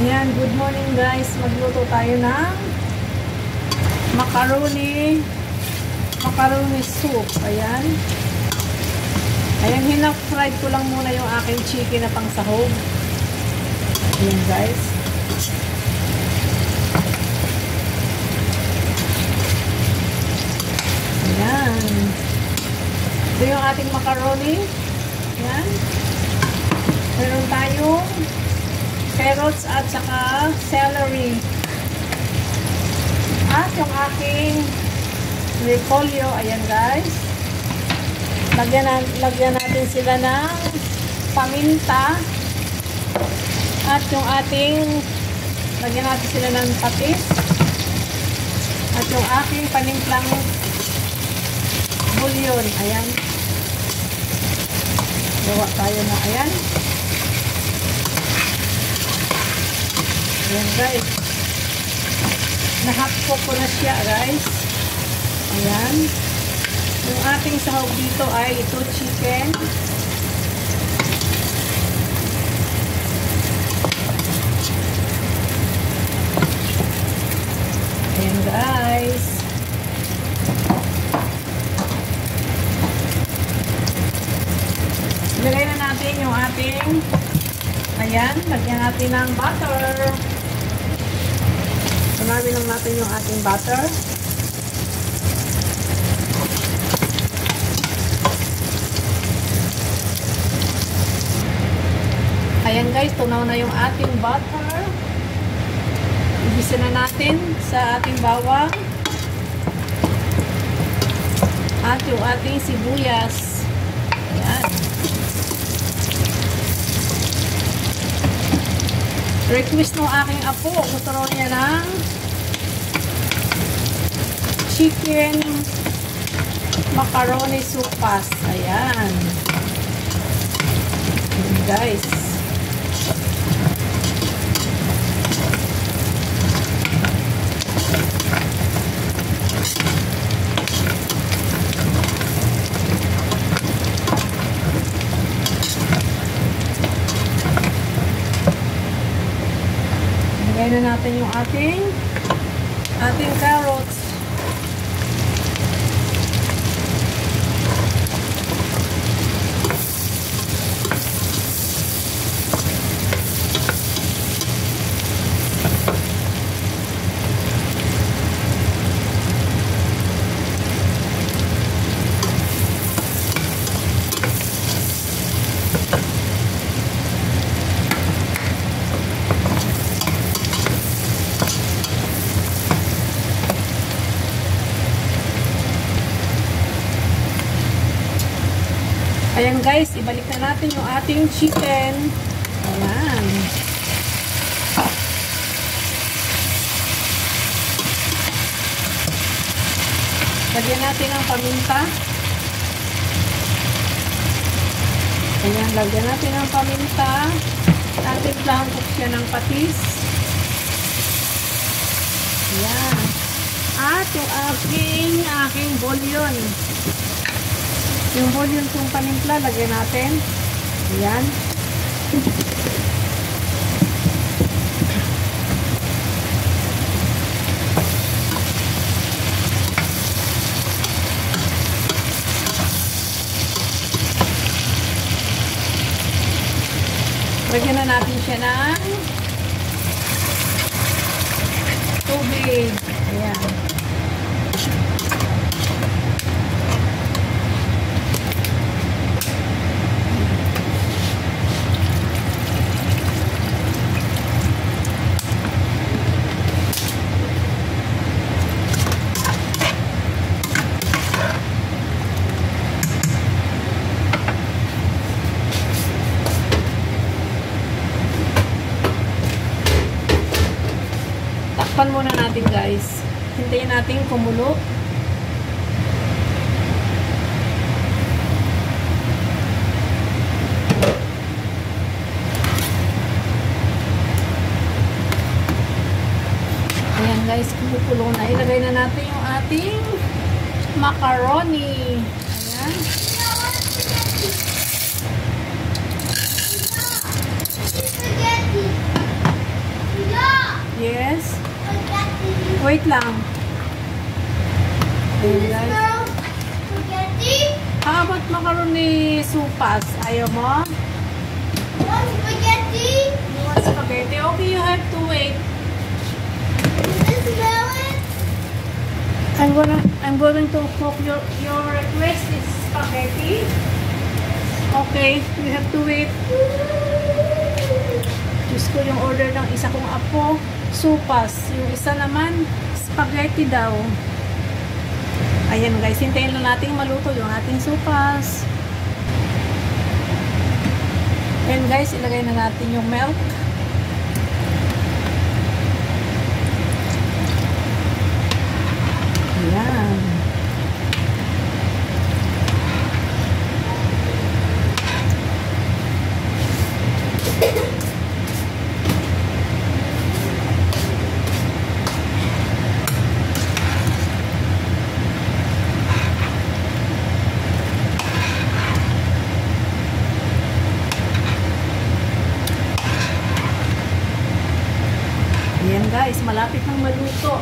Ayan, good morning guys. Magluto tayo ng macaroni soup. Ayan. Ayan, hinap-fried ko lang muna yung aking chicken na pang sahog. Ayan guys. Ayan. Ito yung ating macaroni. Ayan. Meron tayong carrots at saka celery. At yung aking repolyo, ayan guys. Lagyan natin sila ng paminta. At yung lagyan natin sila ng patis. At yung aking panimplang bulyon, ayan. Gawa tayo na, ayan. Ayan guys. Nahakpo ko na siya guys. Ayan. Yung ating sahog dito ay ito chicken. Ayan guys. Ilagay na natin yung ating, ayan, lagyan natin ng butter. Sumami lang natin yung ating butter. Ayan guys, tunaw na yung ating butter. Ibisa na natin sa ating bawang. At yung ating sibuyas. Ayan. Request ng aking apo. Gusto rin niya ng chicken macaroni soupas. Ayan. Ayan guys. Lagay na natin yung ating carrots. Ayan guys, ibalik na natin yung ating chicken. Ayan. Lagyan natin ang paminta. Ayan, lagyan natin ang paminta. Tatimplahan ko siya ng patis. Ayan. At yung aking bouillon. Yung bouillon kong panimpla, lagyan natin. Ayan. Lagyan na natin siya ng tubig. Ayan. Takpan muna natin guys. Hintayin natin kumulo. Ayan guys, kumukulo na. Ilagay na natin yung ating macaroni. Ayan. Wait lang. Ayan, guys. Girl, spaghetti? How about macaroni sopas? Ayaw mo? Want spaghetti? You want spaghetti? Okay, you have to wait. Smell it? I'm going to cook your request is spaghetti. Okay, you have to wait. Diyos ko, yung order ng isa kong apo, sopas. Yung isa naman, spaghetti daw. Ayan guys, hintayin lang natin maluto yung ating sopas. And guys, ilagay na natin yung milk. Ayan. Ayan guys, malapit nang maluto.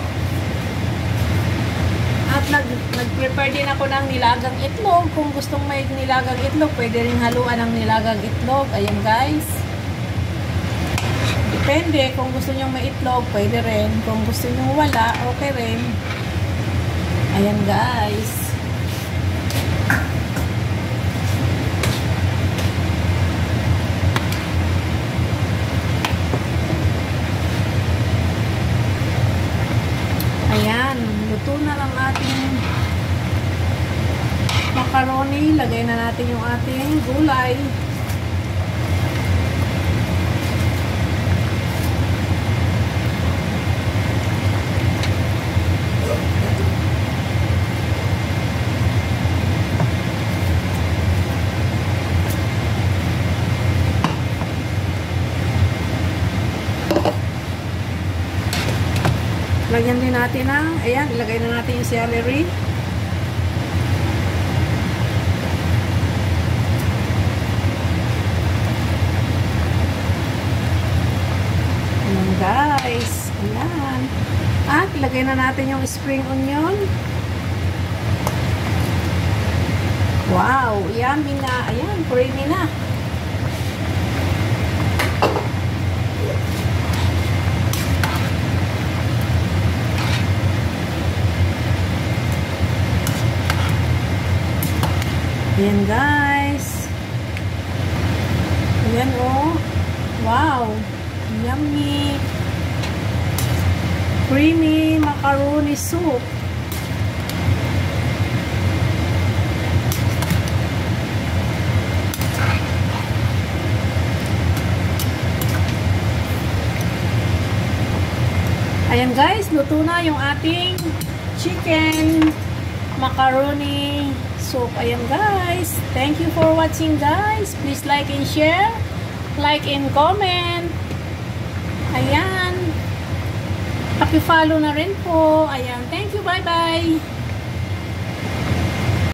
At nag-prepare din ako ng nilagang itlog. Kung gustong may nilagang itlog, pwede rin haluan ng nilagang itlog. Ayan guys. Depende, kung gusto nyo may itlog, pwede rin. Kung gusto nyo wala, okay rin. Ayan guys. Ayan, luto na ang ating macaroni. Lagay na natin yung ating gulay. Lagyan din natin ng, ayan, ilagay na natin yung celery. Ayan guys, ayan. At ilagay na natin yung spring onion. Wow, yummy na. Ayan, creamy na. Ayan guys. Ayan oh. Wow. Yummy. Creamy macaroni soup. Ayan guys, luto na yung ating chicken macaroni soup. Ayan guys. Thank you for watching guys. Please like and share. Like and comment. Ayan. Paki-follow na rin po. Ayan. Thank you. Bye-bye.